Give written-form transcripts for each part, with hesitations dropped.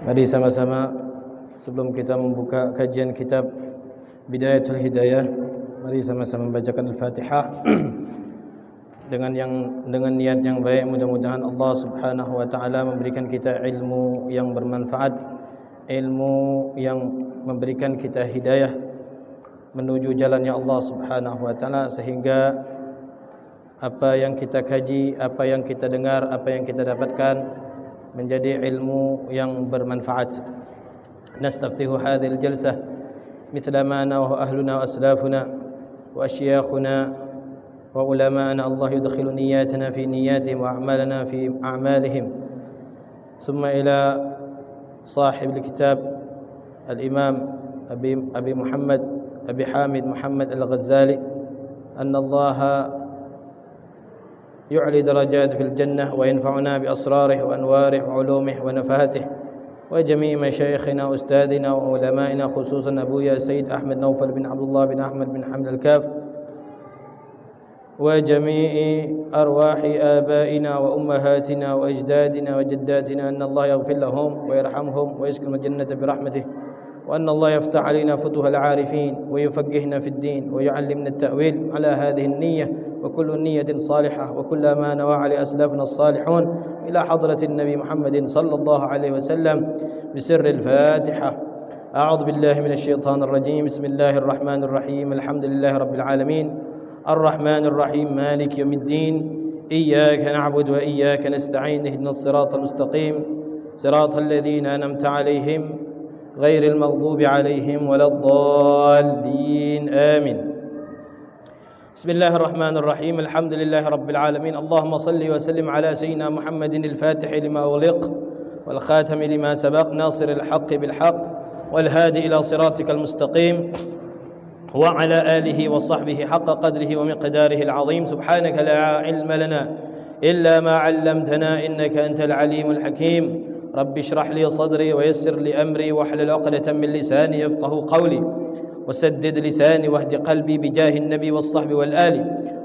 Mari sama-sama sebelum kita membuka kajian kitab Bidayatul Hidayah, mari sama-sama membacakan Al-Fatihah dengan niat yang baik. Mudah-mudahan Allah Subhanahu wa taala memberikan kita ilmu yang bermanfaat, ilmu yang memberikan kita hidayah menuju jalannya Allah Subhanahu wa taala, sehingga apa yang kita kaji, apa yang kita dengar, apa yang kita dapatkan menjadi ilmu yang bermanfaat. Nastaftihu hadhil jalsah mithla ma nawahu ahluna wa aslafuna wa asyakhuna wa ulama'ana. Allah yudkhilu niyyatana fi niyyatihim wa a'malana fi a'malihim. Thumma ila sahib al-kitab al-imam Abi Muhammad Abi Hamid Muhammad Al-Ghazali anna Allah يعلي درجات في الجنة وينفعنا بأسراره وأنواره وعلومه ونفاته، وجميع مشايخنا وأستاذنا وعلمائنا، خصوصا أبويا السيد أحمد نوفل بن عبد الله بن أحمد بن حمد الكاف، وجميع أرواح آبائنا وأمهاتنا وأجدادنا وجداتنا، أن الله يغفر لهم ويرحمهم ويسكن الجنة برحمته، وأن الله يفتح علينا فتوح العارفين ويفقهنا في الدين ويعلمنا التأويل على هذه النية، وكل نية صالحة وكل ما نوى عليه أسلافنا الصالحون، إلى حضرة النبي محمد صلى الله عليه وسلم بسر الفاتحة. أعوذ بالله من الشيطان الرجيم. بسم الله الرحمن الرحيم. الحمد لله رب العالمين الرحمن الرحيم مالك يوم الدين، إياك نعبد وإياك نستعين، اهدنا الصراط المستقيم صراط الذين أنعمت عليهم غير المغضوب عليهم ولا الضالين، آمين. بسم الله الرحمن الرحيم. الحمد لله رب العالمين. اللهم صل وسلم على سيدنا محمد الفاتح لما أغلق والخاتم لما سبق، ناصر الحق بالحق والهادي إلى صراطك المستقيم، وعلى آله وصحبه حق قدره ومقداره العظيم. سبحانك لا علم لنا إلا ما علمتنا إنك أنت العليم الحكيم. رب اشرح لي صدري ويسر لي أمري واحلل عقدة من لساني يفقه قولي، وسدد لساني واهد قلبي بجاه النبي والصحب والآل.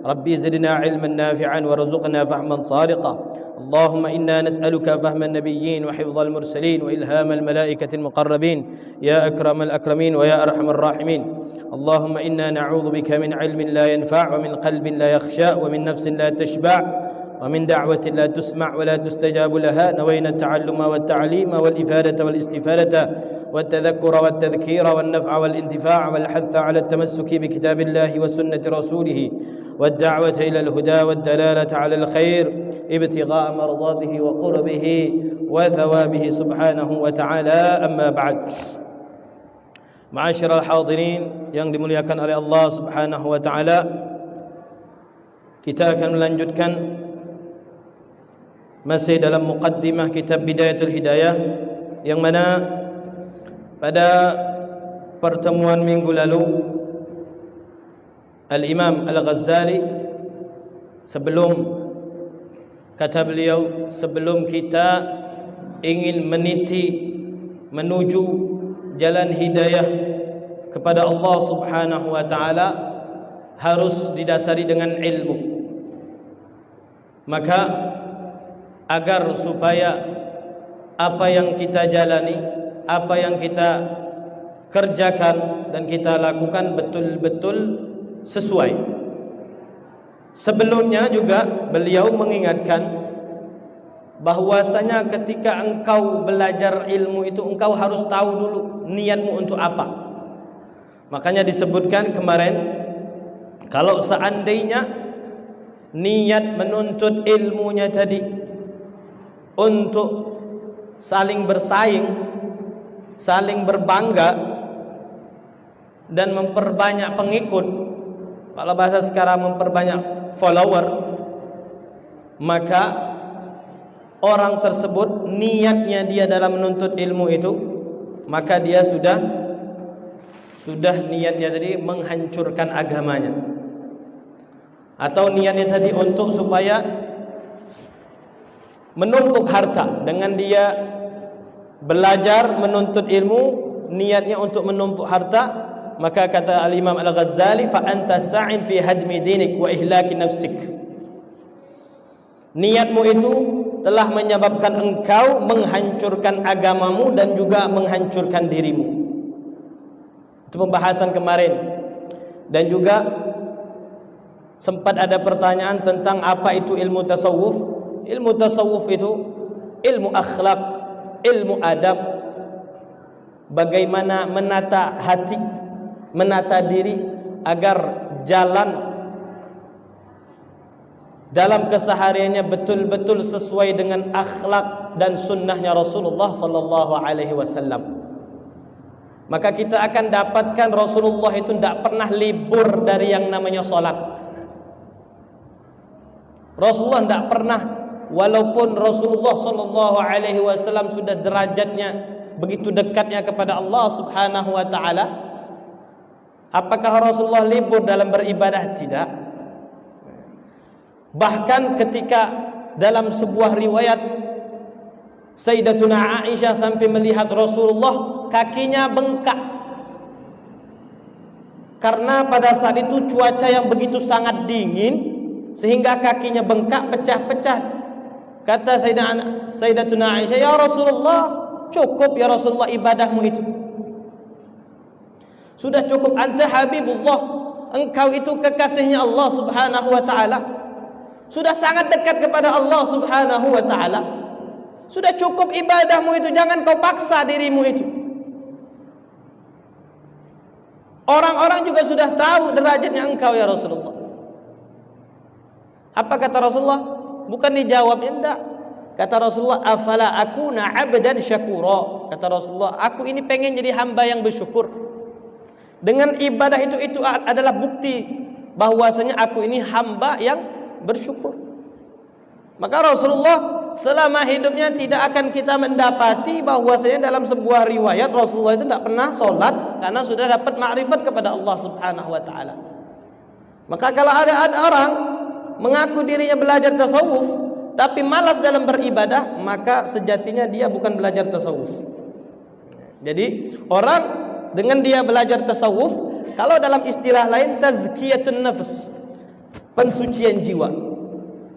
ربي زدنا علما نافعا وارزقنا فهما صادقا. اللهم إنا نسألك فهم النبيين وحفظ المرسلين وإلهام الملائكة المقربين يا أكرم الأكرمين ويا أرحم الراحمين. اللهم إنا نعوذ بك من علم لا ينفع ومن قلب لا يخشى ومن نفس لا تشبع ومن دعوة لا تسمع ولا تستجاب لها. نوينا التعلم والتعليم والإفادة والاستفادة والتذكر والتذكير والنفع والانتفاع والحث على التمسك بكتاب الله وسنة رسوله والدعوة إلى الهدى والدلالة على الخير ابتغاء مرضاته وقربه وثوابه سبحانه وتعالى. أما بعد. Ma'asyiral hadirin yang dimuliakan oleh Allah Subhanahu wa taala, kita akan melanjutkan masih dalam muqaddimah kitab Bidayatul Hidayah, yang mana pada pertemuan minggu lalu Al-Imam Al-Ghazali, kata beliau, sebelum kita ingin meniti menuju jalan hidayah kepada Allah Subhanahu wa taala, harus didasari dengan ilmu. Maka agar supaya apa yang kita jalani, apa yang kita kerjakan dan kita lakukan betul-betul sesuai. Sebelumnya juga beliau mengingatkan bahwasanya ketika engkau belajar ilmu itu, engkau harus tahu dulu niatmu untuk apa. Makanya disebutkan kemarin, kalau seandainya niat menuntut ilmunya tadi untuk saling bersaing, saling berbangga dan memperbanyak pengikut, kalau bahasa sekarang memperbanyak follower, maka orang tersebut niatnya dia dalam menuntut ilmu itu, maka dia sudah niatnya tadi menghancurkan agamanya, atau niatnya tadi untuk supaya menumpuk harta. Dengan dia belajar menuntut ilmu, niatnya untuk menumpuk harta, maka kata Al-Imam Al-Ghazali, fa anta sa'in fi hadmi dinik wa ihlaki nafsik. Niatmu itu telah menyebabkan engkau menghancurkan agamamu dan juga menghancurkan dirimu. Itu pembahasan kemarin. Dan juga sempat ada pertanyaan tentang apa itu ilmu tasawuf. Ilmu tasawuf itu ilmu akhlak, ilmu adab, bagaimana menata hati, menata diri agar jalan dalam kesehariannya betul-betul sesuai dengan akhlak dan sunnahnya Rasulullah sallallahu alaihi wasallam. Maka kita akan dapatkan Rasulullah itu tidak pernah libur dari yang namanya salat. Rasulullah tidak pernah, walaupun Rasulullah sallallahu alaihi wasallam sudah derajatnya begitu dekatnya kepada Allah Subhanahu wa taala, apakah Rasulullah libur dalam beribadah? Tidak. Bahkan ketika dalam sebuah riwayat Sayyidatuna Aisyah sampai melihat Rasulullah kakinya bengkak, karena pada saat itu cuaca yang begitu sangat dingin sehingga kakinya bengkak, pecah-pecah. Kata Sayyidatuna Aisyah, "Ya Rasulullah, cukup ya Rasulullah ibadahmu itu. Sudah cukup, anta habibullah, engkau itu kekasihnya Allah Subhanahu wa taala. Sudah sangat dekat kepada Allah Subhanahu wa taala. Sudah cukup ibadahmu itu, jangan kau paksa dirimu itu." Orang-orang juga sudah tahu derajatnya engkau ya Rasulullah. Apa kata Rasulullah? Bukan dijawabnya, enggak. Kata Rasulullah, "Afala akuna 'abdan syakura." Kata Rasulullah, aku ini pengen jadi hamba yang bersyukur. Dengan ibadah itu adalah bukti bahwasanya aku ini hamba yang bersyukur. Maka Rasulullah selama hidupnya tidak akan kita mendapati bahwasanya dalam sebuah riwayat Rasulullah itu tidak pernah sholat karena sudah dapat makrifat kepada Allah Subhanahu wa taala. Maka kalau ada orang mengaku dirinya belajar tasawuf tapi malas dalam beribadah, maka sejatinya dia bukan belajar tasawuf. Jadi orang dengan dia belajar tasawuf, kalau dalam istilah lain tazkiyatun nafs, pensucian jiwa.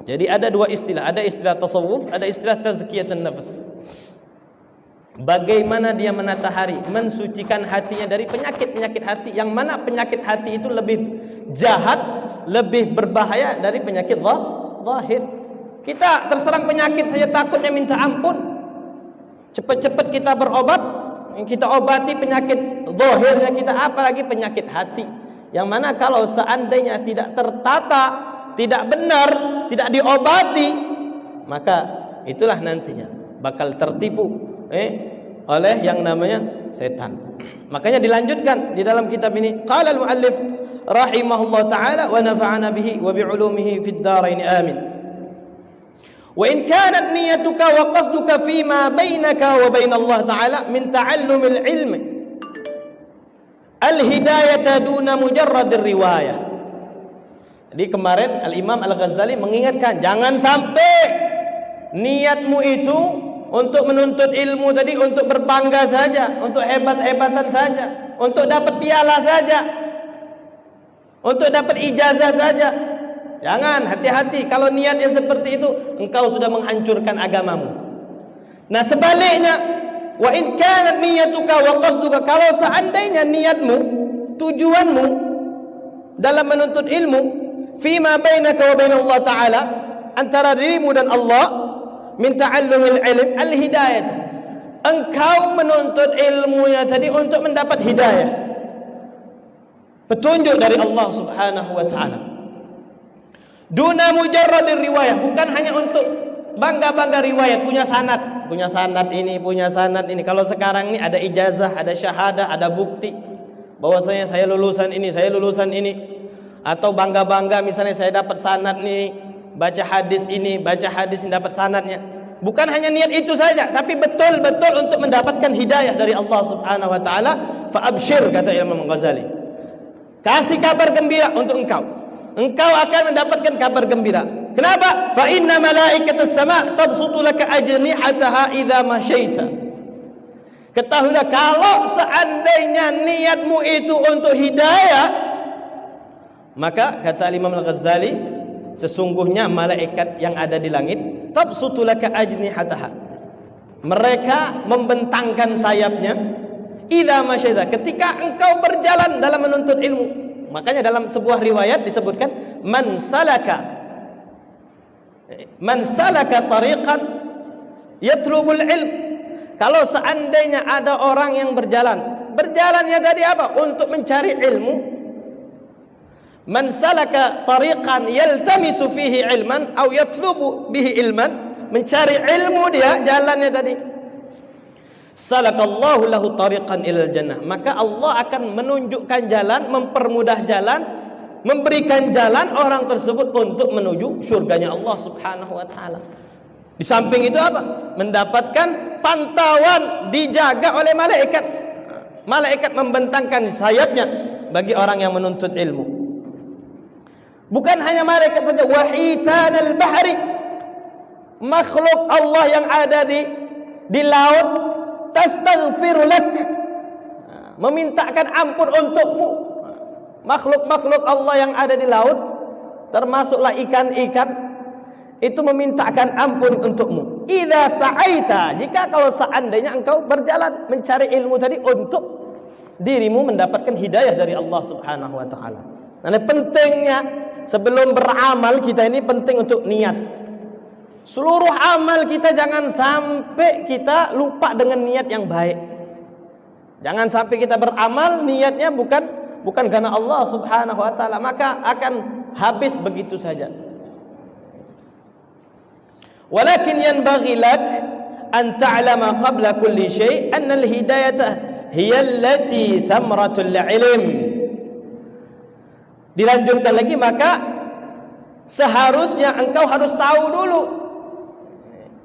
Jadi ada dua istilah, ada istilah tasawuf, ada istilah tazkiyatun nafs. Bagaimana dia menata hari, mensucikan hatinya dari penyakit-penyakit hati, yang mana penyakit hati itu lebih jahat, lebih berbahaya dari penyakit zahir. Kita terserang penyakit saja takutnya minta ampun. Cepat-cepat kita berobat, kita obati penyakit zahirnya kita, apalagi penyakit hati. Yang mana kalau seandainya tidak tertata, tidak benar, tidak diobati, maka itulah nantinya bakal tertipu oleh yang namanya setan. Makanya dilanjutkan di dalam kitab ini, qala al-muallif rahimahullah taala wa nafa'ana bihi wa bi'ulumihi fid dharain amin. Wa in kanat niyyatuka wa qasduka fima bainaka wa bain Allah taala min ta'allumil ilmi al-hidayata duna mujarradir riwayah. Jadi kemarin Al-Imam Al-Ghazali mengingatkan, jangan sampai niatmu itu untuk menuntut ilmu tadi, untuk berbangga saja, untuk hebat-hebatan saja, untuk dapat piala saja, untuk dapat ijazah saja. Jangan, hati-hati. Kalau niatnya seperti itu, engkau sudah menghancurkan agamamu. Nah sebaliknya, wa in kanat niyyatuka wa qasduka, kalau seandainya niatmu, tujuanmu dalam menuntut ilmu, fima bainaka wa bain Allah taala, antara dirimu dan Allah, min ta'allumil ilm al-hidayah, engkau menuntut ilmunya tadi untuk mendapat hidayah, petunjuk dari Allah Subhanahu wa taala. Duna mujarradir riwayah, bukan hanya untuk bangga-bangga riwayat, punya sanad ini, punya sanad ini. Kalau sekarang ini ada ijazah, ada syahadah, ada bukti bahwasanya saya lulusan ini, saya lulusan ini. Atau bangga-bangga misalnya saya dapat sanad nih, baca hadis ini dapat sanadnya. Bukan hanya niat itu saja, tapi betul-betul untuk mendapatkan hidayah dari Allah Subhanahu wa taala. Fa absyir, kata Imam Ghazali, kasih kabar gembira untuk engkau. Engkau akan mendapatkan kabar gembira. Kenapa? Fa inna malaikatas sama' tabsutu laka ajnihataha idza masyaita. Ketahuilah, kalau seandainya niatmu itu untuk hidayah, maka kata Imam Al-Ghazali, sesungguhnya malaikat yang ada di langit tabsutu laka ajnihataha. Mereka membentangkan sayapnya idza masyaita, ketika engkau berjalan dalam menuntut ilmu. Makanya dalam sebuah riwayat disebutkan man salaka tariqan yatlubul ilm. Kalau seandainya ada orang yang berjalannya tadi apa? Untuk mencari ilmu. Man salaka tariqan yaltamisu fihi ilman aw yatlubu bihi ilman, mencari ilmu dia jalannya tadi. Salakallahu lahu tariqan ilal jannah, maka Allah akan menunjukkan jalan, mempermudah jalan, memberikan jalan orang tersebut untuk menuju surganya Allah Subhanahu wa taala. Di samping itu apa? Mendapatkan pantauan, dijaga oleh malaikat. Malaikat membentangkan sayapnya bagi orang yang menuntut ilmu. Bukan hanya malaikat saja, wa hitanal bahri, makhluk Allah yang ada di laut, tastaghfiru lak, memintakan ampun untukmu. Makhluk-makhluk Allah yang ada di laut, termasuklah ikan-ikan, itu memintakan ampun untukmu. Idza sa'aita, jika kalau seandainya engkau berjalan mencari ilmu tadi untuk dirimu mendapatkan hidayah dari Allah Subhanahu wa taala. Nah, pentingnya sebelum beramal kita ini penting untuk niat. Seluruh amal kita jangan sampai kita lupa dengan niat yang baik. Jangan sampai kita beramal niatnya bukan karena Allah Subhanahu wa taala, maka akan habis begitu saja. Walakin yanbaghi lak an ta'lama qabla kulli syai' anna al-hidayata hiya allati thamratul ilm. Dilanjutkan lagi, maka seharusnya engkau harus tahu dulu.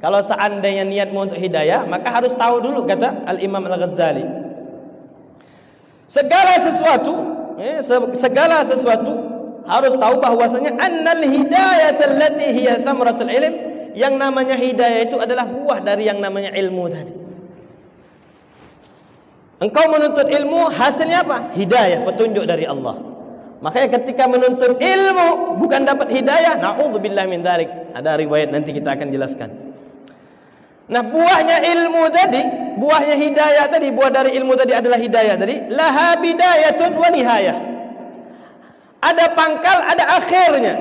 Kalau seandainya niatmu untuk hidayah, maka harus tahu dulu, kata Al-Imam Al-Ghazali. Segala sesuatu harus tahu bahwasanya annal hidayata allati hiya thamratul ilm, yang namanya hidayah itu adalah buah dari yang namanya ilmu tadi. Engkau menuntut ilmu, hasilnya apa? Hidayah, petunjuk dari Allah. Makanya ketika menuntut ilmu bukan dapat hidayah, na'udzubillah min dzalik. Ada riwayat nanti kita akan jelaskan. Nah, buahnya ilmu tadi, buahnya hidayah tadi, buah dari ilmu tadi adalah hidayah tadi. Laha bidayatun wa nihayah. Ada pangkal, ada akhirnya.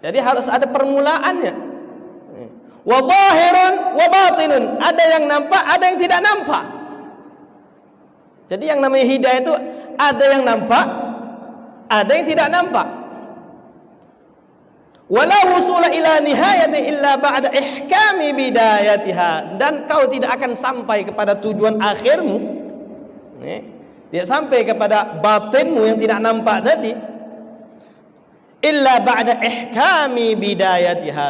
Jadi harus ada permulaannya. Wa zahirun wa batinun. Ada yang nampak, ada yang tidak nampak. Jadi yang namanya hidayah itu ada yang nampak, ada yang tidak nampak. Wala wusula ila nihayati illa ba'da ihkami bidayatiha, dan kau tidak akan sampai kepada tujuan akhirmu, tidak sampai kepada batinmu yang tidak nampak tadi, illa ba'da ihkami bidayatiha,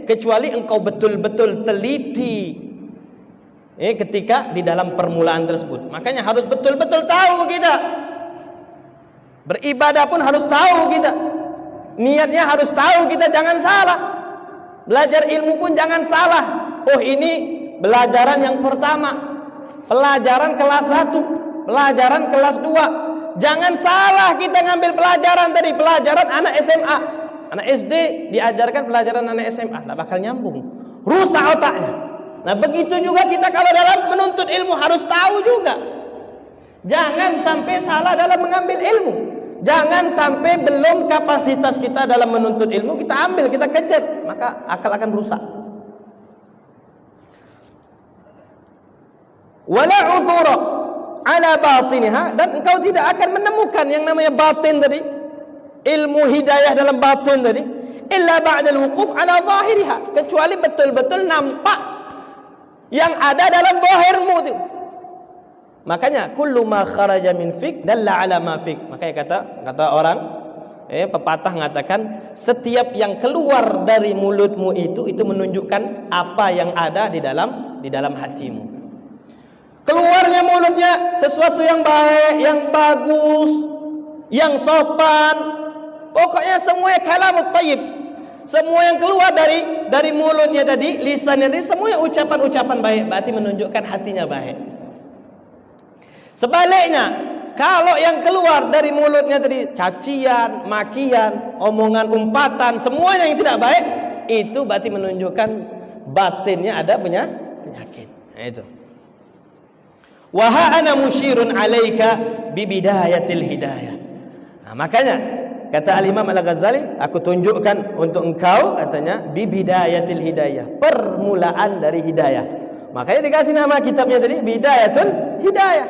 kecuali engkau betul-betul teliti ketika di dalam permulaan tersebut. Makanya harus betul-betul tahu kita. Beribadah pun harus tahu kita. Niatnya harus tahu kita, jangan salah. Belajar ilmu pun jangan salah. Oh, ini pelajaran yang pertama, pelajaran kelas 1, pelajaran kelas 2. Jangan salah kita ngambil pelajaran tadi, pelajaran anak SMA. Anak SD diajarkan pelajaran anak SMA, tidak bakal nyambung, rusak otaknya. Nah, begitu juga kita kalau dalam menuntut ilmu harus tahu juga. Jangan sampai salah dalam mengambil ilmu. Jangan sampai belum kapasitas kita dalam menuntut ilmu kita ambil, kita kejar, maka akal akan rusak. Wala uthura ala batiniha, dan engkau tidak akan menemukan yang namanya batin tadi, ilmu hidayah dalam batin tadi, illa ba'dal wuquf ala zahiriha, kecuali betul-betul nampak yang ada dalam zahirmu itu. Makanya kullu ma kharaja min fik dalla ala ma fik. Makanya kata orang pepatah mengatakan setiap yang keluar dari mulutmu itu menunjukkan apa yang ada di dalam hatimu. Keluarnya mulutnya sesuatu yang baik, yang bagus, yang sopan. Pokoknya semuanya kalamut thayyib. Semua yang keluar dari mulutnya tadi, lisannya tadi, semuanya ucapan-ucapan baik, berarti menunjukkan hatinya baik. Sebaliknya, kalau yang keluar dari mulutnya tadi cacian, makian, omongan umpatan, semuanya yang tidak baik, itu berarti menunjukkan batinnya ada penyakit. Nah, itu. Wa ha ana musyirun 'alaika bi bidayatil hidayah. Nah, makanya kata Al-Imam Al-Ghazali, aku tunjukkan untuk engkau, katanya, bi bidayatil hidayah, permulaan dari hidayah. Makanya dikasih nama kitabnya tadi Bidayatul Hidayah.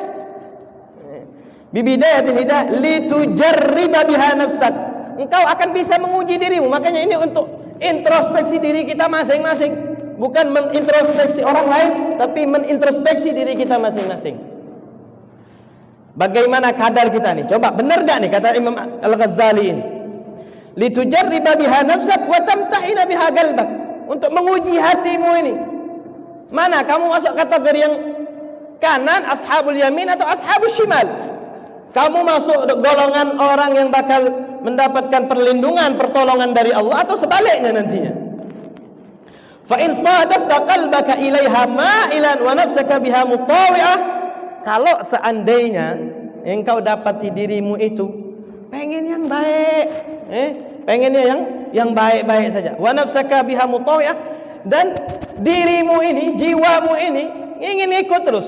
Bi bidayatil hidayah litujarriba biha nafsak. Engkau akan bisa menguji dirimu. Makanya ini untuk introspeksi diri kita masing-masing, bukan menintrospeksi orang lain, tapi menintrospeksi diri kita masing-masing. Bagaimana kadar kita nih? Coba benar enggak nih kata Imam Al-Ghazali ini? Litujarriba biha nafsak wa tamtahina biha qalbak. Untuk menguji hatimu ini. Mana kamu masuk kategori yang kanan, ashabul yamin, atau ashabul shimal? Kamu masuk golongan orang yang bakal mendapatkan perlindungan, pertolongan dari Allah, atau sebaliknya nantinya? Fa in sadafta qalbaka ilaiha ma'ilan wa nafsaka biha mutawi'ah. Kalau seandainya engkau dapati dirimu itu pengen yang baik, pengennya yang baik-baik saja, wa nafsaka biha mutawi'ah, dan dirimu ini, jiwamu ini ingin ikut terus,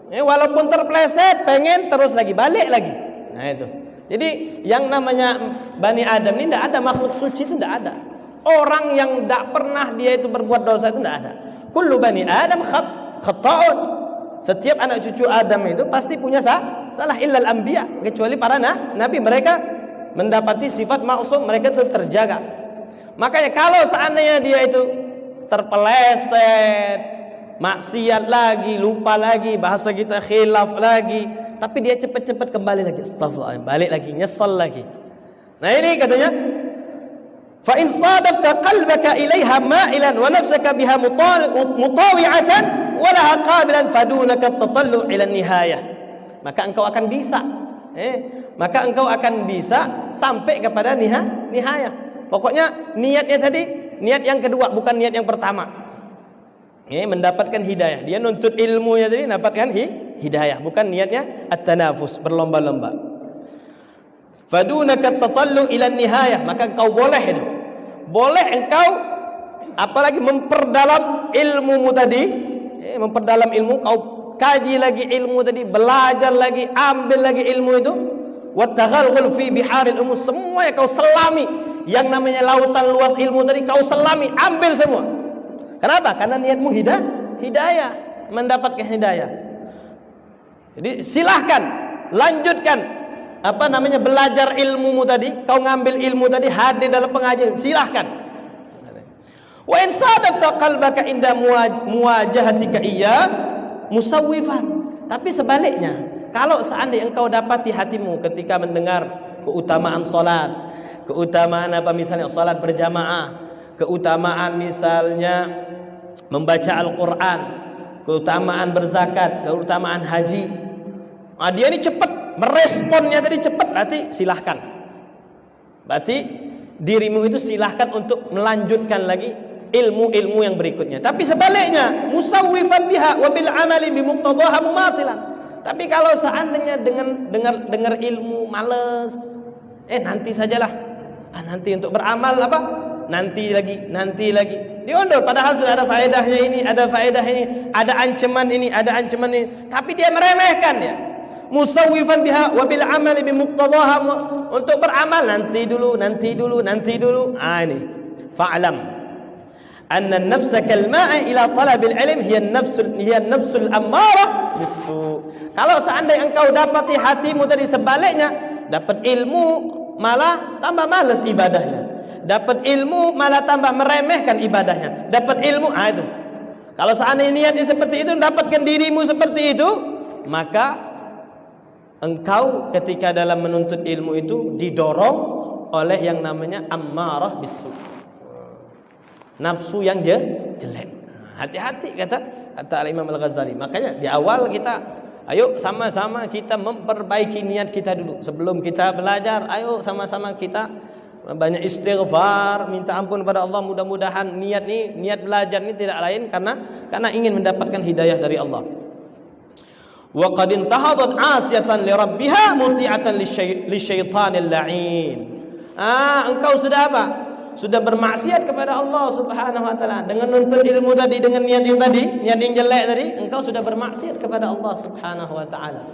walaupun terpleset, pengen terus lagi, balik lagi. Nah itu. Jadi yang namanya Bani Adam ini tidak ada makhluk suci, itu tidak ada. Orang yang tidak pernah dia itu berbuat dosa itu tidak ada. Kullu Bani Adam khata'un. Setiap anak cucu Adam itu pasti punya salah, illal anbiya, kecuali para nabi, mereka mendapati sifat maksum, mereka itu terjaga. Makanya kalau seandainya dia itu terpeleset, maksiat lagi, lupa lagi, bahasa kita khilaf lagi, tapi dia cepat-cepat kembali lagi, astagfirullah, balik lagi, nyesal lagi. Nah ini katanya, fa in sadafta qalbaka ilaiha ma'ilan wa nafsaka biha mutawi'atan wa laha qabilan fadunaka at-tatallu' ila nihayah. Maka engkau akan bisa sampai kepada nihayah. Pokoknya niatnya tadi, niat yang kedua, bukan niat yang pertama. Mendapatkan hidayah. Dia nuntut ilmunya tadi, dapatkan hidayah, bukan niatnya at-tanafus, berlomba-lomba. Fadunaka at-tatallu ila nihayah, maka engkau boleh engkau apalagi memperdalam ilmumu tadi, memperdalam ilmu, kau kaji lagi ilmu tadi, belajar lagi, ambil lagi ilmu itu, wa taghalghul fi biharil umum, semua kau selami. Yang namanya lautan luas ilmu tadi kau selami, ambil semua. Kenapa? Karena niatmu hidayah, mendapatkan hidayah. Jadi silahkan lanjutkan belajar ilmumu tadi, kau ngambil ilmu tadi, hadir dalam pengajian, silahkan. Wa in sadaqta qalbaka inda muwajahatika iya musawwifan. Tapi sebaliknya, kalau seandainya engkau dapati hatimu ketika mendengar keutamaan salat, keutamaan misalnya salat berjamaah, keutamaan misalnya membaca Al-Quran, keutamaan berzakat, keutamaan haji, dia ini cepat meresponnya tadi, cepat, berarti silahkan. Berarti dirimu itu silahkan untuk melanjutkan lagi ilmu-ilmu yang berikutnya. Tapi sebaliknya, musawwifan biha wa bil amali bi muqtadaha mumatilan. Tapi kalau seandainya dengan dengar ilmu males, nanti sajalah. Nanti untuk beramal nanti lagi diundur, padahal sudah ada faedahnya ini, ada faedah ini, ada ancaman ini, tapi dia meremehkan dia. Musawwifan biha wa bil amali bi muqtadaha, untuk beramal nanti dulu. Ini fa'lam anna an-nafsa kal ma'i ila talabil ilm hiya an-nafsul ammarah bis-su. Kalau seandainya engkau dapati hatimu tadi sebaliknya, dapat ilmu malah tambah malas ibadahnya, dapat ilmu malah tambah meremehkan ibadahnya, dapat ilmu itu. Kalau seandainya niatnya seperti itu, dapatkan dirimu seperti itu, maka engkau ketika dalam menuntut ilmu itu didorong oleh yang namanya ammarah bisu, nafsu yang jelek. Hati-hati kata Al-Imam Al-Ghazali. Makanya di awal kita, ayo sama-sama kita memperbaiki niat kita dulu. Sebelum kita belajar, ayo sama-sama kita banyak istighfar, minta ampun kepada Allah. Mudah-mudahan niat belajar ini tidak lain karena ingin mendapatkan hidayah dari Allah. wa qad intahadat 'asiyatan li rabbiha muti'atan lisyaitanil la'in. Engkau sudah apa? Sudah bermaksiat kepada Allah Subhanahu wa taala dengan menuntut ilmu tadi, dengan niat yang tadi, niat yang jelek tadi, engkau sudah bermaksiat kepada Allah Subhanahu wa taala.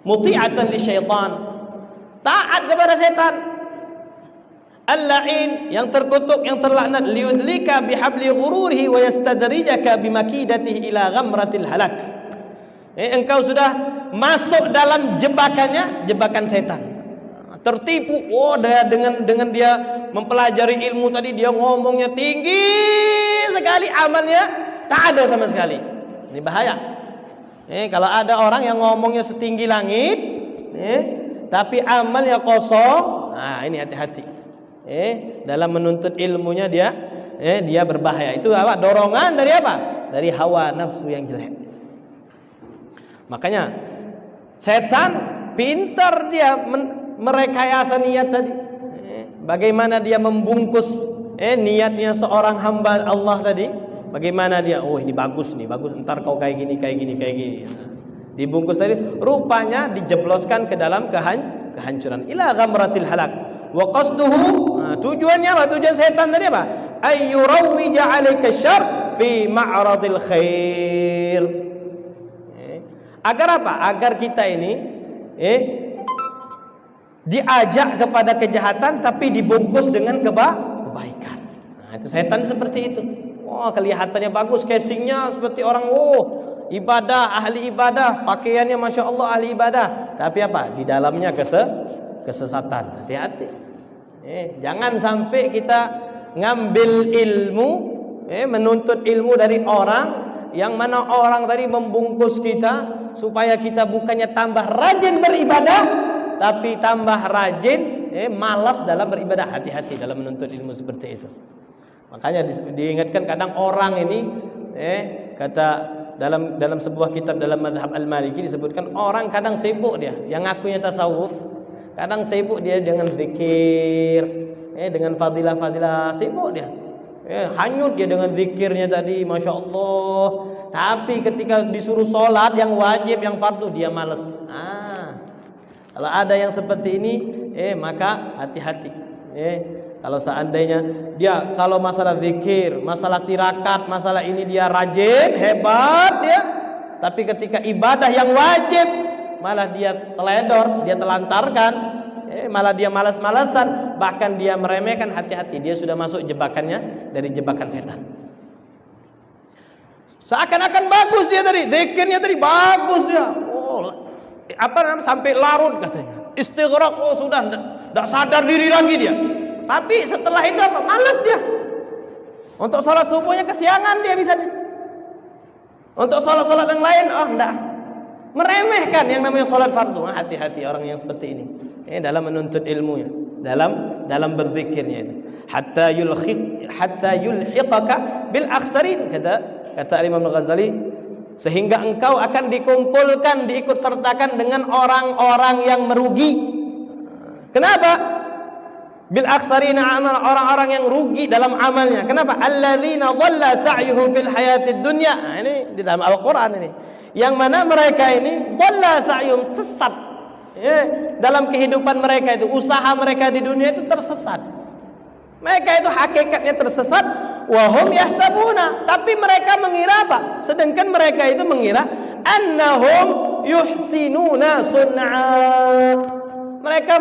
Muti'atan lisyaitan, taat kepada setan. Al-la'in, yang terkutuk, yang terlaknat, liyudlika bihabli ghururihi wa yastadrijaka bimakidatihi ila ghamratil halak. Engkau sudah masuk dalam jebakannya, jebakan setan. Tertipu. Dengan dia mempelajari ilmu tadi, dia ngomongnya tinggi sekali, amalnya tak ada sama sekali. Ini bahaya. Kalau ada orang yang ngomongnya setinggi langit, tapi amalnya kosong, ini hati-hati. Dalam menuntut ilmunya dia berbahaya. Itu apa? Dorongan dari apa? Dari hawa nafsu yang jelek. Makanya setan pintar dia merekayasa niat tadi. Bagaimana dia membungkus niatnya seorang hamba Allah tadi? Bagaimana dia? Oh, ini bagus nih, bagus. Entar kau kayak gini. Dibungkus tadi, rupanya dijebloskan ke dalam kehancuran. Ila ghamratil halak. Wa qasduhu, tujuannya apa? Tujuan setan tadi apa? Ayyurawwija 'alaika syarr fi ma'radil khair. Agar apa? Agar kita ini diajak kepada kejahatan tapi dibungkus dengan kebaikan. Itu setan seperti itu. Kelihatannya bagus, casingnya seperti orang ibadah, ahli ibadah, pakaiannya masya Allah ahli ibadah. Tapi apa? Di dalamnya kesesatan. Hati-hati. Jangan sampai kita ngambil ilmu, menuntut ilmu dari orang yang mana orang tadi membungkus kita supaya kita bukannya tambah rajin beribadah, tapi tambah rajin malas dalam beribadah. Hati-hati dalam menuntut ilmu seperti itu. Makanya diingatkan kadang orang ini kata dalam sebuah kitab dalam mazhab Al-Maliki disebutkan orang kadang sibuk dia yang ngakunya tasawuf, kadang sibuk dia dengan zikir, dengan fadilah-fadilah, sibuk dia. Hanyut dia dengan zikirnya tadi, masya Allah. Tapi ketika disuruh sholat yang wajib, yang fardu, dia malas. Kalau ada yang seperti ini, maka hati-hati. Kalau seandainya dia kalau masalah zikir, masalah tirakat, masalah ini dia rajin, hebat dia. Tapi ketika ibadah yang wajib, malah dia teledor, dia telantarkan, malah dia malas-malasan, bahkan dia meremehkan. Hati-hati, dia sudah masuk jebakannya dari jebakan setan. Seakan-akan bagus dia tadi, zikirnya tadi bagus dia. Sampai larut katanya. Istighraq, sudah tidak sadar diri lagi dia. Tapi setelah itu apa? Malas dia. Untuk sholat subuhnya kesiangan dia misalnya. Untuk sholat-sholat yang lain, enggak. Meremehkan yang namanya sholat fardu. Hati-hati orang yang seperti ini. Dalam menuntut ilmunya, dalam berzikirnya itu. Hatta yulhiqaka bil akhsarin, kata Imam Al-Ghazali, sehingga engkau akan dikumpulkan, diikut sertakan dengan orang-orang yang merugi. Kenapa? Bil aksarina amal, orang-orang yang rugi dalam amalnya. Kenapa? Alladzina dhalla sa'yuhum fil hayatid dunya. Ini di dalam Al-Qur'an ini. Yang mana mereka ini dhalla sa'yuhum, sesat. Dalam kehidupan mereka itu, usaha mereka di dunia itu tersesat. Mereka itu hakikatnya tersesat, wa hum yahsabuna, tapi mereka mengira apa? Sedangkan mereka itu mengira annahum yuhsinuna sun'a. Mereka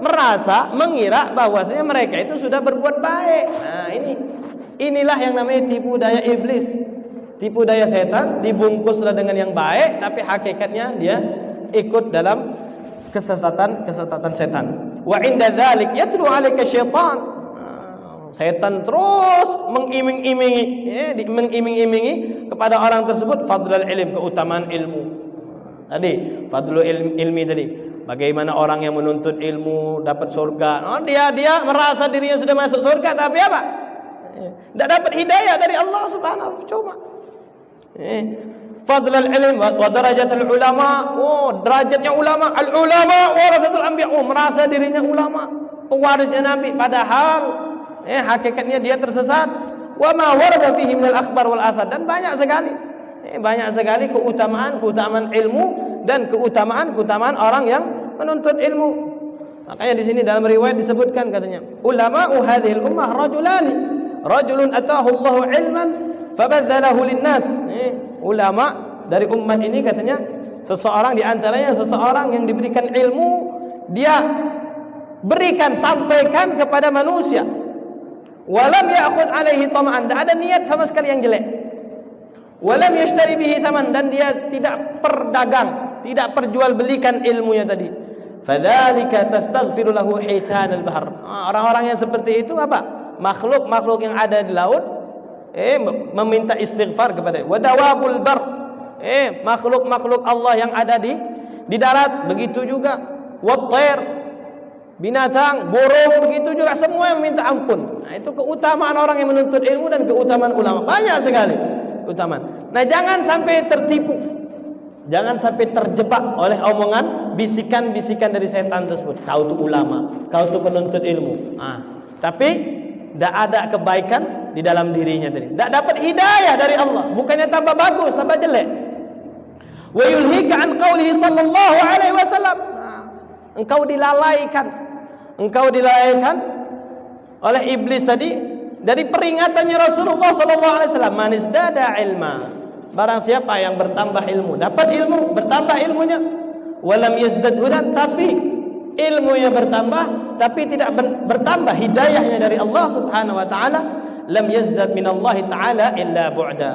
merasa, mengira bahwasanya mereka itu sudah berbuat baik. Nah, inilah yang namanya tipu daya iblis, tipu daya setan. Dibungkuslah dengan yang baik, tapi hakikatnya dia ikut dalam kesesatan setan. Wa inda dzalik yatlu 'alaika syaitan. Setan terus mengiming-imingi kepada orang tersebut fadlul ilm, keutamaan ilmu. Tadi fadlul ilmi tadi. Bagaimana orang yang menuntut ilmu dapat surga? Dia merasa dirinya sudah masuk surga, tapi apa? Tidak dapat hidayah dari Allah Subhanahu wa taala. Fadlul ilm wa darajatul ulama. Derajatnya ulama. Al-ulama warasatul anbiya. Merasa dirinya ulama, pewarisnya Nabi, padahal hakikatnya dia tersesat. Wa ma warada fihi minal akhbar wal athar, dan banyak sekali Banyak sekali keutamaan ilmu dan keutamaan orang yang menuntut ilmu. Makanya di sini dalam riwayat disebutkan katanya, ulama'u hadhil ummah rajulani, rajulun atahu Allahu ilman fabadzalahu linnas. Ulama dari umat ini katanya seseorang di antaranya seseorang yang diberikan ilmu, dia berikan, sampaikan kepada manusia. Walam ya'khudh alaihi tama'an, tidak ada niat sama sekali yang jelek. Walam yashtari bihi thaman, dan dia tidak perdagang, tidak perjualbelikan ilmunya tadi. Fadzalika tastaghfiru lahu hitan al-bahr. Orang-orang yang seperti itu apa? Makhluk-makhluk yang ada di laut meminta istighfar kepada dia. Wa dawabul bar. Makhluk-makhluk Allah yang ada di darat begitu juga. Wa thair, binatang, burung begitu juga, semua yang meminta ampun. Nah, itu keutamaan orang yang menuntut ilmu dan keutamaan ulama. Banyak sekali keutamaan. Nah, jangan sampai tertipu. Jangan sampai terjebak oleh omongan, bisikan-bisikan dari setan tersebut. Kau tu ulama, kau tu penuntut ilmu. Tapi tidak ada kebaikan di dalam dirinya tadi. Tidak dapat hidayah dari Allah. Bukannya tambah bagus, tambah jelek. Wa yulhika an qawlihi sallallahu alaihi wasallam. Engkau dilalaikan oleh iblis tadi dari peringatannya Rasulullah sallallahu alaihi wasallam. Man izdada ilma, barang siapa yang bertambah ilmu, dapat ilmu, bertambah ilmunya, walam yazdad hudan, tapi ilmunya bertambah tapi tidak bertambah hidayahnya dari Allah Subhanahu wa taala, lam yazdad minallahi taala illa bu'da.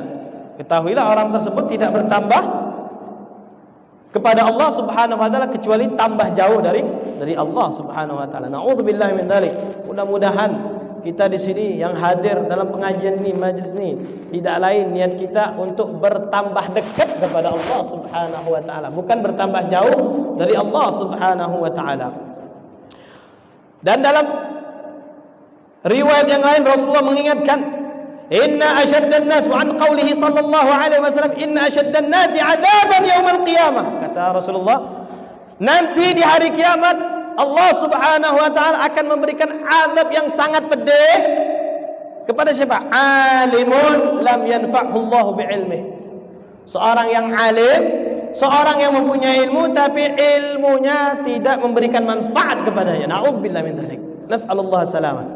Ketahuilah orang tersebut tidak bertambah kepada Allah Subhanahu wa taala kecuali tambah jauh dari Allah Subhanahu wa taala. Nauzubillahi min dzalik. Mudah-mudahan kita di sini yang hadir dalam pengajian ini, majlis ini, tidak lain niat kita untuk bertambah dekat kepada Allah Subhanahu wa taala, bukan bertambah jauh dari Allah Subhanahu wa taala. Dan dalam riwayat yang lain Rasulullah mengingatkan, inna asyaddan nas, wa an qawlihi sallallahu alaihi wasallam, inna asyaddan nasi 'adaban yaumil qiyamah. Kata Rasulullah, nanti di hari kiamat Allah Subhanahu wa taala akan memberikan azab yang sangat pedih kepada siapa? Alimun lam yanfa'hu Allah bi'ilmih. Seorang yang alim, seorang yang mempunyai ilmu tapi ilmunya tidak memberikan manfaat kepadanya. Na'udzubillah min dzalik. Nas'alullah salamah.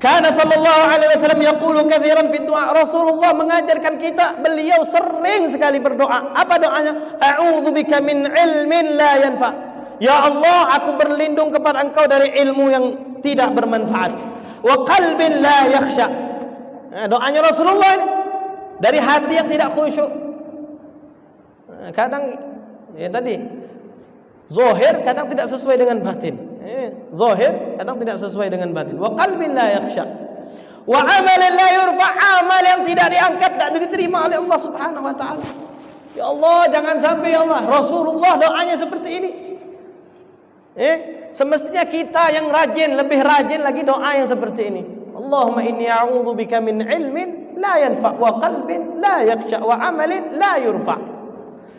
Kana sallallahu alaihi wasallam yaqulu katsiran fi du'a. Rasulullah mengajarkan kita, beliau sering sekali berdoa. Apa doanya? A'udzubika min ilmin la yanfa'. Ya Allah, aku berlindung kepada Engkau dari ilmu yang tidak bermanfaat. Wa qalbin la yakhsha. Doanya Rasulullah ini, dari hati yang tidak khusyuk. Kadang tadi zahir, kadang tidak sesuai dengan batin. Zahir, kadang tidak sesuai dengan batin. Wa qalbin la yakhsha. Wa amalin la yurfa'. Amal yang tidak diangkat, tidak diterima oleh Allah Subhanahu wa taala. Ya Allah, jangan sampai ya Allah. Rasulullah doanya seperti ini. Semestinya kita yang rajin, lebih rajin lagi doa yang seperti ini. Allahumma inni a'udzubika min ilmin la yanfa' wa qalbin la yakhsha wa amalin la yurfa'.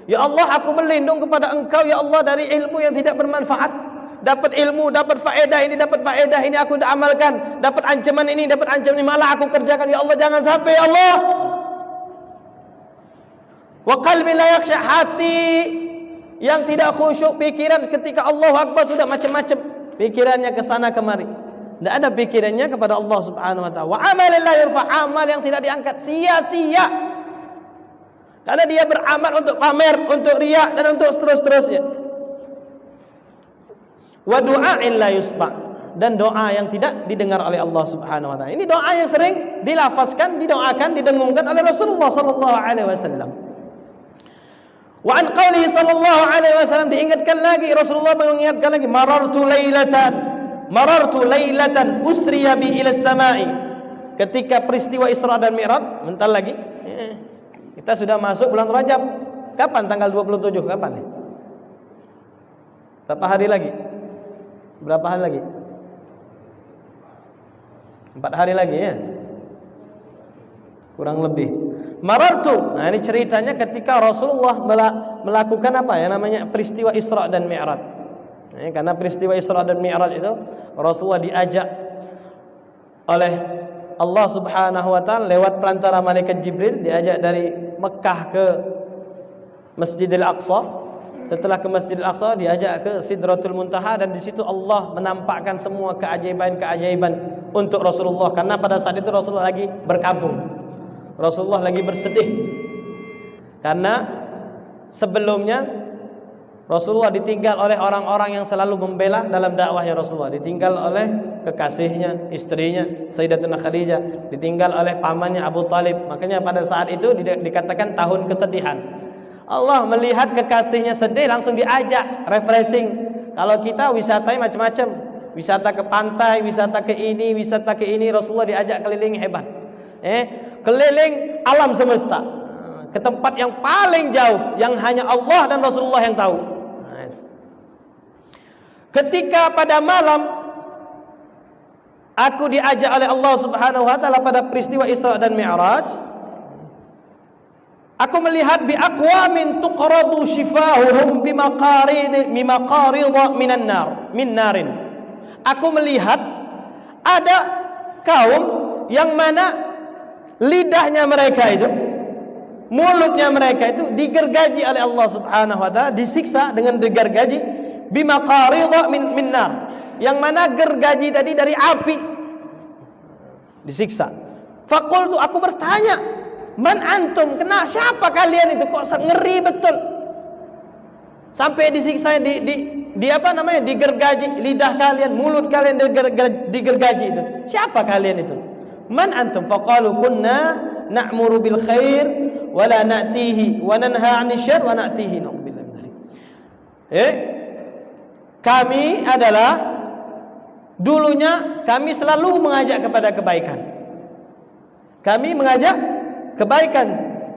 Ya Allah, aku berlindung kepada Engkau ya Allah dari ilmu yang tidak bermanfaat. Dapat ilmu, dapat faedah ini aku tidak amalkan. Dapat ancaman ini malah aku kerjakan. Ya Allah, jangan sampai ya Allah. Wa qalbin la yakhsha, hati yang tidak khusyuk, pikiran ketika Allahu Akbar sudah macam-macam, pikirannya ke sana kemari, tidak ada pikirannya kepada Allah Subhanahu wa taala. Wa amalin la yurfa', amal yang tidak diangkat, sia-sia. Karena dia beramal untuk pamer, untuk riya dan untuk seterusnya. Wa du'a'in la yusma', dan doa yang tidak didengar oleh Allah Subhanahu wa taala. Ini doa yang sering dilafazkan, didoakan, didengungkan oleh Rasulullah sallallahu alaihi wasallam. Wa an qawlihi sallallahu alaihi wasallam, diingatkan lagi, Rasulullah mengingatkan lagi, marartu lailatan usriya bi ila samai. Ketika peristiwa Isra dan Mi'raj, bentar lagi kita sudah masuk bulan Rajab. Kapan tanggal 27? Kapan nih? Berapa hari lagi? 4 hari lagi ya. Kurang lebih. Marartu. Nah, ini ceritanya ketika Rasulullah melakukan apa ya namanya peristiwa Isra dan Mi'raj. Karena peristiwa Isra dan Mi'raj itu Rasulullah diajak oleh Allah Subhanahu wa taala lewat perantara malaikat Jibril, diajak dari Mekah ke Masjidil Aqsa. Setelah ke Masjidil Aqsa, diajak ke Sidratul Muntaha, dan di situ Allah menampakkan semua keajaiban-keajaiban untuk Rasulullah, karena pada saat itu Rasulullah lagi berkabung. Rasulullah lagi bersedih. Karena sebelumnya Rasulullah ditinggal oleh orang-orang yang selalu membela dalam dakwahnya Rasulullah. Ditinggal oleh kekasihnya, istrinya Sayyidatuna Khadijah, ditinggal oleh pamannya Abu Talib. Makanya pada saat itu dikatakan tahun kesedihan. Allah melihat kekasihnya sedih, langsung diajak refreshing. Kalau kita wisatanya macam-macam, wisata ke pantai, wisata ke ini, Rasulullah diajak keliling hebat. Keliling alam semesta, ke tempat yang paling jauh, yang hanya Allah dan Rasulullah yang tahu. Ketika pada malam aku diajak oleh Allah Subhanahu wa taala pada peristiwa Isra dan Mi'raj, aku melihat bi aqwamin tuqradu shifahuhum bimaqarid min narin. Aku melihat ada kaum yang mana lidahnya mereka itu, mulutnya mereka itu digergaji oleh Allah Subhanahu wa taala, disiksa dengan digergaji bimaqarid min nar, yang mana gergaji tadi dari api, disiksa. Faqultu, aku bertanya, man antum, siapa kalian itu, kok ngeri betul sampai disiksa, digergaji lidah kalian, mulut kalian digergaji itu. Siapa kalian itu? Man antum? Faqalu kunna na'muru bil khair wa la na'tihi wa nanha 'anil syarr wa na'tihi. Na'udzubillah min dzalik. Kami adalah, dulunya kami selalu mengajak kepada kebaikan. Kami mengajak kebaikan,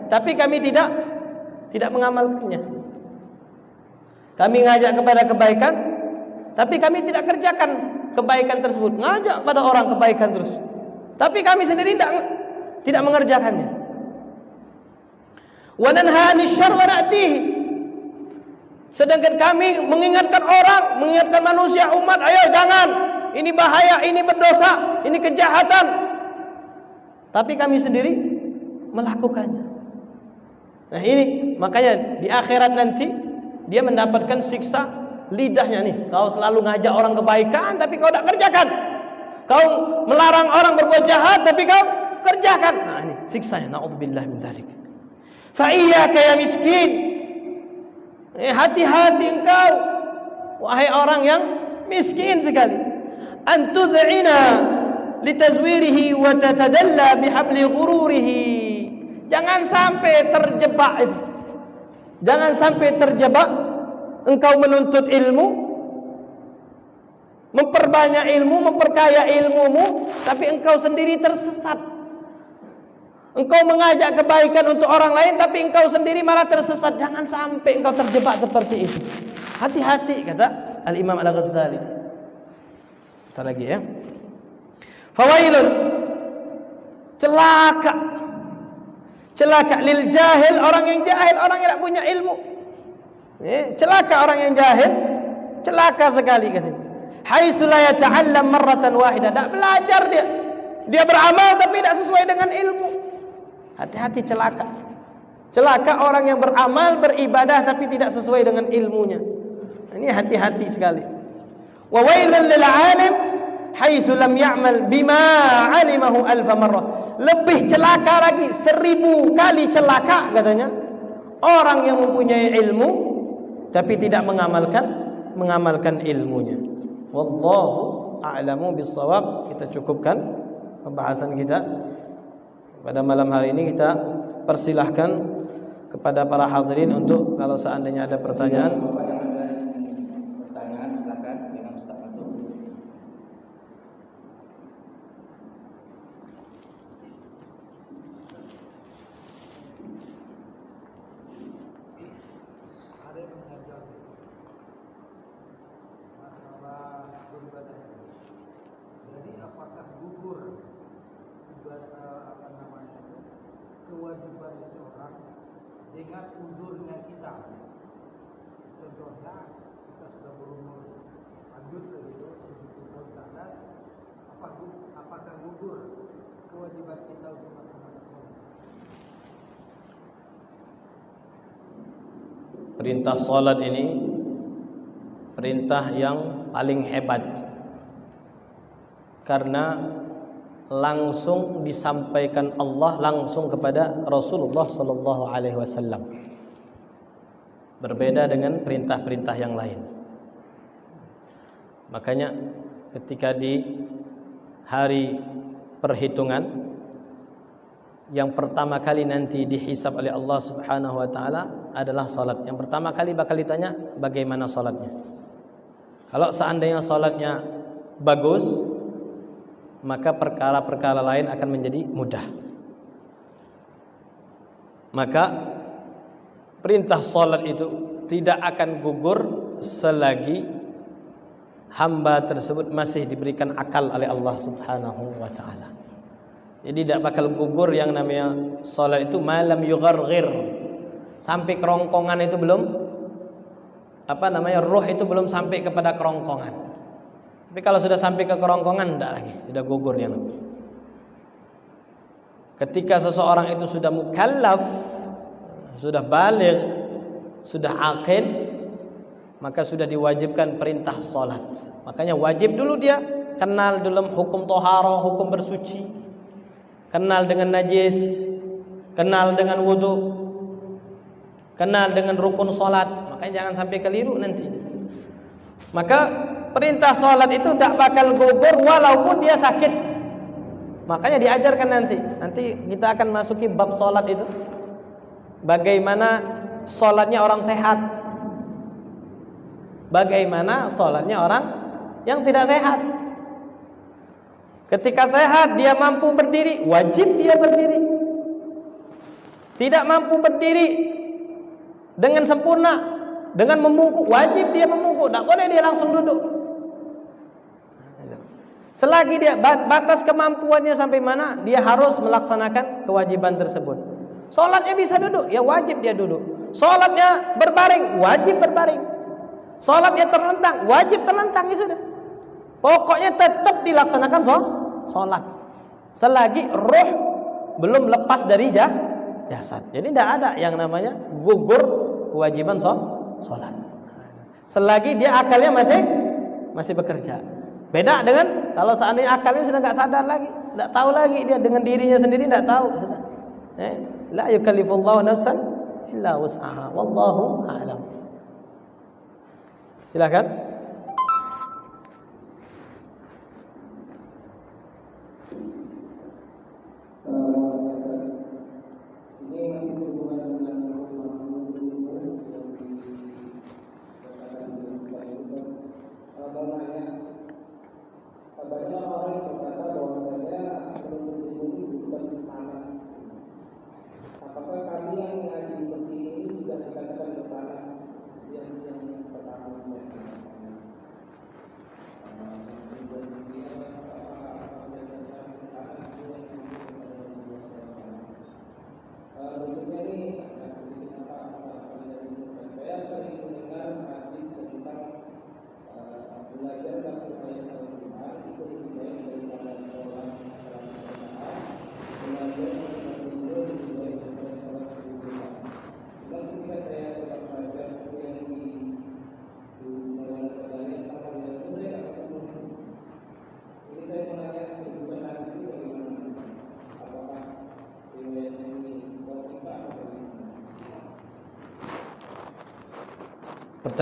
tapi kami tidak mengamalkannya. Kami mengajak kepada kebaikan, tapi kami tidak kerjakan kebaikan tersebut. Ngajak pada orang kebaikan terus, tapi kami sendiri tidak mengerjakannya. Wa nanha 'anil syarr wa na'tihi. Sedangkan kami mengingatkan orang, mengingatkan manusia, umat, ayo jangan, ini bahaya, ini berdosa, ini kejahatan, tapi kami sendiri melakukannya. Nah ini makanya di akhirat nanti dia mendapatkan siksa lidahnya nih. Kau selalu ngajak orang kebaikan, tapi kau tidak kerjakan. Kau melarang orang berbuat jahat, tapi kau kerjakan. Nah ini siksanya. Na'udzubillah min dzalik. Fa iyyaka ya miskin. Hati-hati engkau, wahai orang yang miskin sekali. Antud'ina litazwirihi wa tatadalla bihabli ghururihi. Jangan sampai terjebak itu. Jangan sampai terjebak engkau menuntut ilmu, memperbanyak ilmu, memperkaya ilmumu, tapi engkau sendiri tersesat. Engkau mengajak kebaikan untuk orang lain, tapi engkau sendiri malah tersesat. Jangan sampai engkau terjebak seperti itu. Hati-hati, kata Al-Imam Al-Ghazali. Kita lagi ya. Fawailun, celaka. Celaka lil jahil, orang yang jahil, orang yang tidak punya ilmu. Celaka orang yang jahil, celaka sekali katanya. Haitsu la yata'allam marratan wahidah, tidak belajar dia. Dia beramal tapi tidak sesuai dengan ilmu. Hati-hati, celaka. Celaka orang yang beramal, beribadah tapi tidak sesuai dengan ilmunya. Ini hati-hati sekali. Wa wailun lil 'alim haitsu lam ya'mal bima 'alimahu alf marrah. Lebih celaka lagi, 1000 kali celaka katanya orang yang mempunyai ilmu tapi tidak mengamalkan ilmunya. Wallahu a'lamu bis-shawab. Kita cukupkan pembahasan kita pada malam hari ini. Kita persilahkan kepada para hadirin untuk kalau seandainya ada pertanyaan. Silakan dengan Ustaz masuk. Jadi apakah gugur kewajiban seseorang dengan uzurnya kita? Contohnya kita sudah berumur lanjut begitu 70 tahun ke atas, apakah gugur kewajiban kita untuk melakukan sholat? perintah salat ini perintah yang paling hebat, karena langsung disampaikan Allah langsung kepada Rasulullah sallallahu alaihi wasallam. Berbeda dengan perintah-perintah yang lain. Makanya ketika di hari perhitungan yang pertama kali nanti dihisab oleh Allah Subhanahu wa taala adalah salat. Yang pertama kali bakal ditanya bagaimana salatnya. Kalau seandainya salatnya bagus, maka perkara-perkara lain akan menjadi mudah. Maka perintah salat itu tidak akan gugur selagi hamba tersebut masih diberikan akal oleh Allah Subhanahu wa taala. Jadi tidak bakal gugur yang namanya salat itu malam yugharghir. Sampai kerongkongan itu belum ruh itu belum sampai kepada kerongkongan. Tapi kalau sudah sampai ke kerongkongan tidak lagi, sudah gugur dia. Ketika seseorang itu sudah mukallaf, sudah baligh, sudah aqil, maka sudah diwajibkan perintah salat. Makanya wajib dulu dia kenal dalam hukum tohara, hukum bersuci, kenal dengan najis, kenal dengan wudu, kenal dengan rukun salat. Makanya jangan sampai keliru nanti. Maka perintah salat itu tidak bakal gugur walaupun dia sakit. Makanya diajarkan nanti. Nanti kita akan masuki bab salat itu. Bagaimana salatnya orang sehat. Bagaimana salatnya orang yang tidak sehat. Ketika sehat dia mampu berdiri, wajib dia berdiri. Tidak mampu berdiri dengan sempurna, dengan membungkuk, wajib dia membungkuk, tak boleh dia langsung duduk. Selagi dia batas kemampuannya sampai mana, dia harus melaksanakan kewajiban tersebut. Salatnya bisa duduk, ya wajib dia duduk. Salatnya berbaring, wajib berbaring. Salatnya terlentang, wajib terlentang, ya sudah. Pokoknya tetap dilaksanakan salat. Selagi roh belum lepas dari jasad. Jadi tidak ada yang namanya gugur kewajiban salat. Selagi dia akalnya masih bekerja. Beda dengan kalau seandainya akalnya sudah enggak sadar lagi, enggak tahu lagi dia dengan dirinya sendiri enggak tahu. La yukallifullahu nafsan illa wus'aha. Wallahu a'lam. Silakan.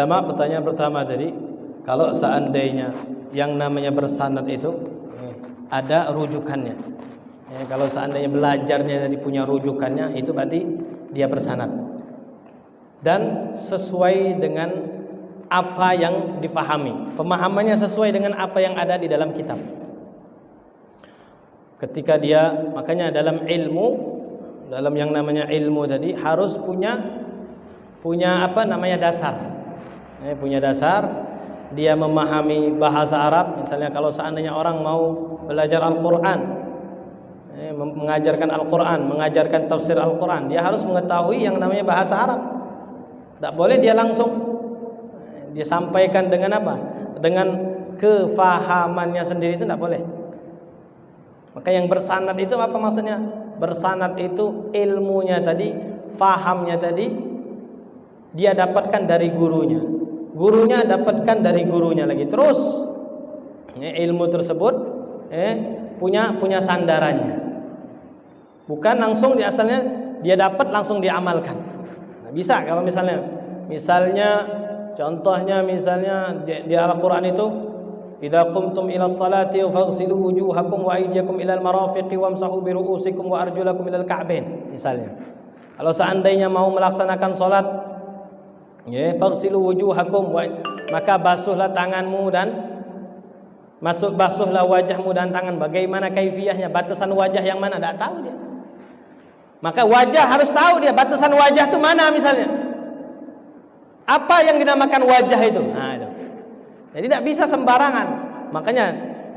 Pertanyaan pertama tadi, kalau seandainya yang namanya bersanad itu ada rujukannya. Kalau seandainya belajarnya dari punya rujukannya, itu berarti dia bersanad. Dan sesuai dengan apa yang difahami. Pemahamannya sesuai dengan apa yang ada di dalam kitab. Ketika dia, makanya dalam ilmu, dalam yang namanya ilmu tadi harus punya dasar. Punya dasar, dia memahami bahasa Arab. Misalnya kalau seandainya orang mau belajar Al-Quran, mengajarkan Al-Quran, mengajarkan tafsir Al-Quran, dia harus mengetahui yang namanya bahasa Arab. Tak boleh dia langsung dia sampaikan dengan apa? Dengan kefahamannya sendiri, itu tak boleh. Maka yang bersanad itu apa maksudnya? Bersanad itu ilmunya tadi, fahamnya tadi dia dapatkan dari gurunya. Gurunya dapatkan dari gurunya lagi. Terus ilmu tersebut punya sandarannya. Bukan langsung di asalnya dia dapat langsung diamalkan. Nah, bisa kalau misalnya contohnya di Al-Qur'an itu idza qumtum ila sholati faghsilu wujuhakum wa aydiyakum ila al-marafiqi wamsahu bi ru'usikum wa arjulakum ila al-ka'bain misalnya. Kalau seandainya mau melaksanakan salat faghsilu wujuhakum maka basuhlah tanganmu dan basuhlah wajahmu dan tangan. Bagaimana kaifiyahnya? Batasan wajah yang mana? Enggak tahu dia. Maka wajah harus tahu dia batasan wajah itu mana misalnya. Apa yang dinamakan wajah itu? Nah, itu. Jadi tidak bisa sembarangan. Makanya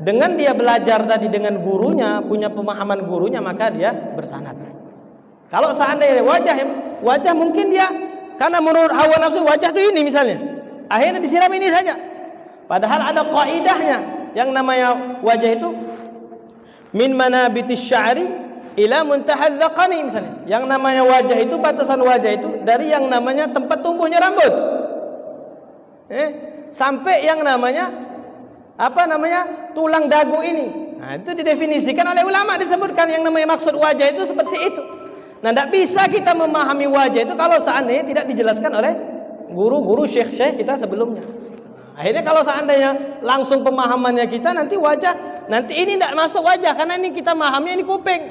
dengan dia belajar tadi dengan gurunya, punya pemahaman gurunya, maka dia bersanad. Kalau seandainya wajah mungkin dia karena menurut hawa nafsu wajah itu ini misalnya. Akhirnya disiram ini saja. Padahal ada kaidahnya yang namanya wajah itu min manabitis sya'ri ila muntahadz dzaqani misalnya. Yang namanya wajah itu batasan wajah itu dari yang namanya tempat tumbuhnya rambut. Sampai yang namanya tulang dagu ini. Nah, itu didefinisikan oleh ulama, disebutkan yang namanya maksud wajah itu seperti itu. Nah, tidak bisa kita memahami wajah itu kalau seandainya tidak dijelaskan oleh guru-guru syekh-syekh kita sebelumnya. Akhirnya kalau seandainya langsung pemahamannya kita nanti ini tidak masuk wajah karena ini kita memahami ini kuping.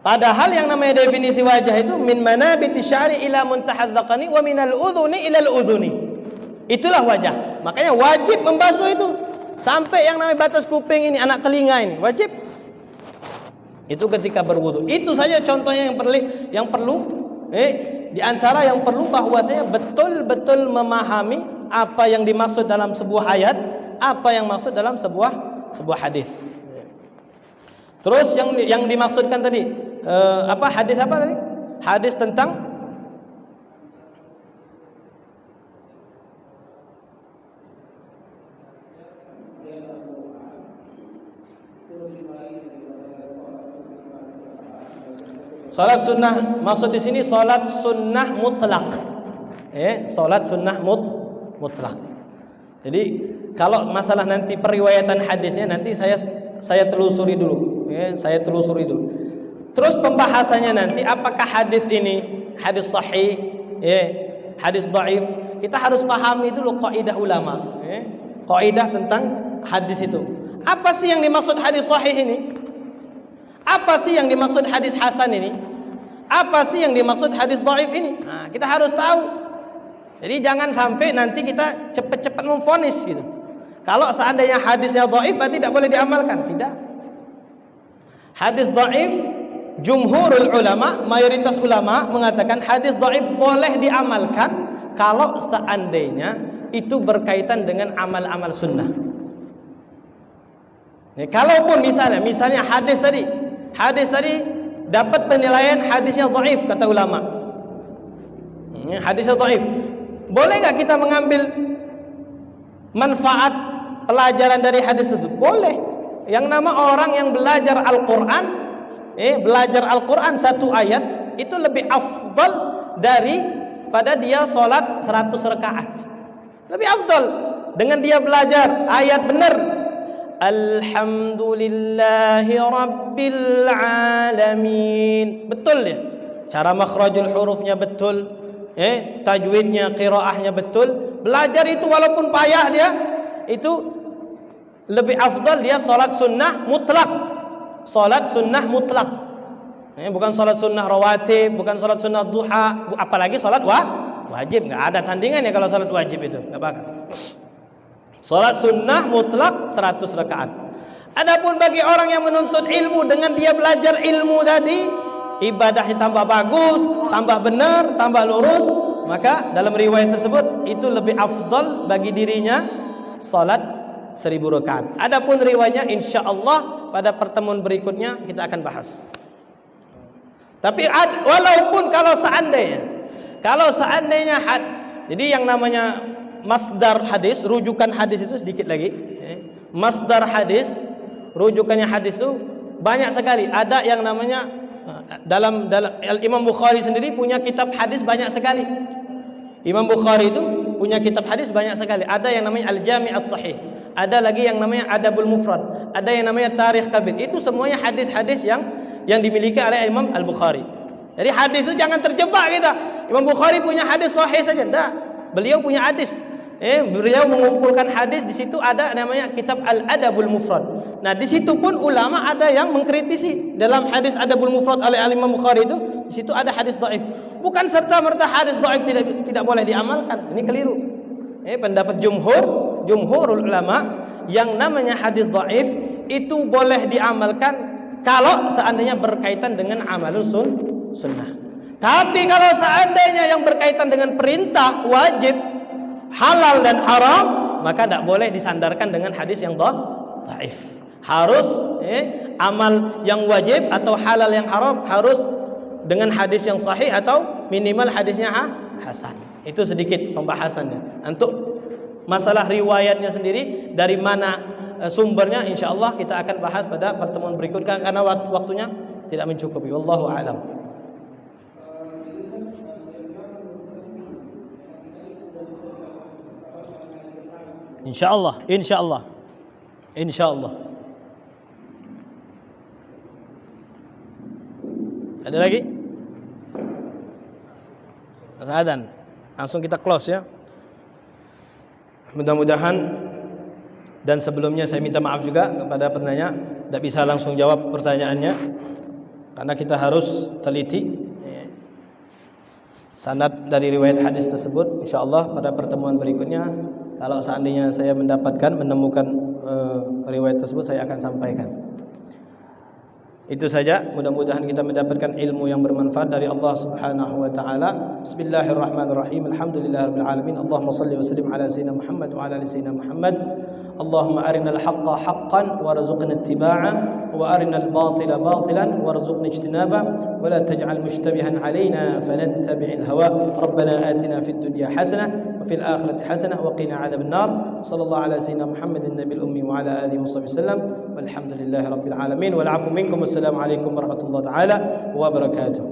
Padahal yang namanya definisi wajah itu min manabiti sya'ri ila muntahadz dzaqani wa minal udhuni ila al-udhuni. Itulah wajah. Makanya wajib membasuh itu sampai yang namanya batas kuping ini, anak telinga ini, wajib. Itu ketika berwudu. Itu saja contohnya yang perlu di antara yang perlu bahwasanya betul-betul memahami apa yang dimaksud dalam sebuah ayat, apa yang maksud dalam sebuah hadis. Terus yang dimaksudkan tadi hadis apa tadi? Hadis tentang salat sunnah. Maksud di sini salat sunnah mutlak. Salat sunnah mutlak. Jadi kalau masalah nanti periwayatan hadisnya nanti saya telusuri dulu. Saya telusuri dulu. Terus pembahasannya nanti apakah hadis ini hadis sahih, hadis dhaif. Kita harus pahami dulu kaidah ulama, kaidah tentang hadis itu. Apa sih yang dimaksud hadis sahih ini? Apa sih yang dimaksud hadis hasan ini? Apa sih yang dimaksud hadis dhaif ini? Nah, kita harus tahu. Jadi jangan sampai nanti kita cepat-cepat memvonis gitu. Kalau seandainya hadisnya dhaif berarti tidak boleh diamalkan, tidak. Hadis dhaif, jumhurul ulama, mayoritas ulama mengatakan hadis dhaif boleh diamalkan kalau seandainya itu berkaitan dengan amal-amal sunnah. Kalaupun misalnya hadis tadi dapat penilaian hadisnya dhaif kata ulama. Hadisnya dhaif. Boleh enggak kita mengambil manfaat pelajaran dari hadis tersebut? Boleh. Yang nama orang yang belajar Al-Qur'an satu ayat itu lebih afdal daripada dia salat 100 rakaat. Lebih afdal dengan dia belajar ayat benar. Alhamdulillahi Rabbil Alamin. Betul ya. Cara makhrajul hurufnya betul, tajwidnya, qiraahnya betul. Belajar itu walaupun payah dia, itu lebih afdal dia salat sunnah mutlak. Salat sunnah mutlak. Bukan salat sunnah rawatib, bukan salat sunnah duha, apalagi salat wajib. Enggak ada tandingannya kalau salat wajib itu, enggak bakal. Salat sunnah mutlak 100 rakaat. Adapun bagi orang yang menuntut ilmu dengan dia belajar ilmu tadi, ibadahnya tambah bagus, tambah benar, tambah lurus, maka dalam riwayat tersebut itu lebih afdal bagi dirinya salat 1000 rakaat. Adapun riwayatnya insyaallah pada pertemuan berikutnya kita akan bahas. Tapi walaupun kalau seandainya jadi yang namanya masdar hadis, rujukan hadis itu sedikit lagi. Masdar hadis, rujukannya hadis itu banyak sekali. Ada yang namanya dalam Imam Bukhari sendiri punya kitab hadis banyak sekali. Imam Bukhari itu punya kitab hadis banyak sekali. Ada yang namanya Al-Jami' As-Sahih. Ada lagi yang namanya Adabul Mufrad. Ada yang namanya Tarikh Kabir. Itu semuanya hadis-hadis yang dimiliki oleh Imam Al-Bukhari. Jadi hadis itu jangan terjebak kita. Imam Bukhari punya hadis sahih saja. Tidak. Beliau punya hadis. Beliau mengumpulkan hadis, di situ ada namanya kitab Al-Adabul Mufrad. Nah, di situ pun ulama ada yang mengkritisi dalam hadis Adabul Mufrad oleh Imam Bukhari itu, di situ ada hadis dhaif. Bukan serta-merta hadis dhaif tidak boleh diamalkan. Ini keliru. Pendapat jumhurul ulama yang namanya hadis dhaif itu boleh diamalkan kalau seandainya berkaitan dengan amalul sunnah. Tapi kalau seandainya yang berkaitan dengan perintah wajib, halal dan haram, maka tidak boleh disandarkan dengan hadis yang dhaif. Harus amal yang wajib atau halal yang haram harus dengan hadis yang sahih atau minimal hadisnya hasan. Itu sedikit pembahasannya. Untuk masalah riwayatnya sendiri dari mana sumbernya, insyaallah kita akan bahas pada pertemuan berikutnya karena waktunya tidak mencukupi. Wallahu a'lam. Insyaallah. Ada lagi? Azan. Langsung kita close ya. Mudah-mudahan, dan sebelumnya saya minta maaf juga kepada penanya, tidak bisa langsung jawab pertanyaannya karena kita harus teliti sanad dari riwayat hadis tersebut. Insyaallah pada pertemuan berikutnya, kalau seandainya saya menemukan riwayat tersebut, saya akan sampaikan. Itu saja, mudah-mudahan kita mendapatkan ilmu yang bermanfaat dari Allah Subhanahu wa taala. Bismillahirrahmanirrahim. Alhamdulillahirabbil alamin. Allahumma shalli wa sallim ala sayyidina Muhammad wa ala ali sayyidina Muhammad. Allahumma arinal haqqa haqqan warzuqna ittiba'ah wa arinal batila batilan warzuqna ijtinabah wa la taj'al mushtabihan alaina fanattabi'il hawa. Rabbana atina fid dunya hasanah wa fil akhirati hasanah wa qina adzaban nar. Sallallahu ala sayyidina Muhammadin nabiyil ummi wa ala alihi wasallam. Walhamdulillahi rabbil alamin. Wal 'afu minkum. Assalamualaikum warahmatullahi taala wabarakatuh.